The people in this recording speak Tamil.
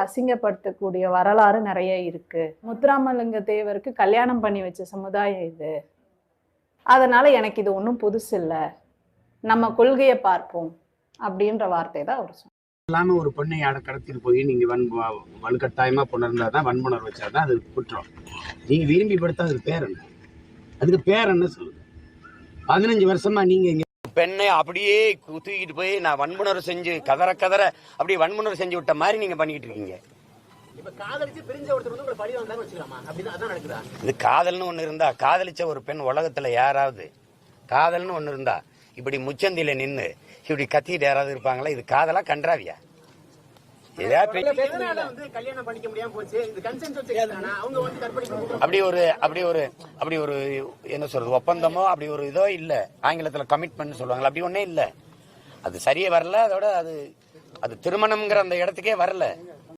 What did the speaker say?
அசிங்கப்படுத்தக்கூடிய வரலாறு நிறைய இருக்கு. முத்துராமலிங்க தேவருக்கு கல்யாணம் பண்ணி வச்ச சமுதாயம் இது. அதனால எனக்கு இது ஒன்றும் புதுசு இல்லை, நம்ம கொள்கையை பார்ப்போம் அப்படின்ற வார்த்தை தான் அவர் சொன்னார். இல்லாம ஒரு பொண்ணை கடத்திட்டு போய் நீங்க வலுக்கட்டாயமா புணர்ந்தாதான் வன்புணர் வச்சாதான் அது குற்றம். நீங்க விரும்பி படுத்தா அதுக்கு பேர் என்ன? அதுக்கு பேர் என்ன சொல்லுங்க? 15 வருஷமா நீங்க பெண்ணை அப்படியே தூக்கிட்டு போய் நான் வன்புணர்வு செஞ்சு கதற அப்படியே வன்புணர்வு செஞ்சு விட்ட மாதிரி நீங்க பண்ணிக்கிட்டு இருக்கீங்க. இது காதல்னு ஒண்ணு இருந்தா, காதலிச்ச ஒரு பெண் உலகத்துல யாராவது காதல்னு ஒண்ணு இருந்தா இப்படி முச்சந்தில நின்று இப்படி கத்திட்டு யாராவது இருப்பாங்களா? இது காதலா கன்றாவியா? அப்படி ஒரு என்ன சொல்றது, ஒப்பந்தமோ அப்படி ஒரு இதோ இல்ல. ஆங்கிலத்துல கமிட்மெண்ட் சொல்லுவாங்க, அப்படி ஒன்னே இல்ல. அது சரியே வரல. அதோட அது திருமணம்ங்கிற அந்த இடத்துக்கே வரல.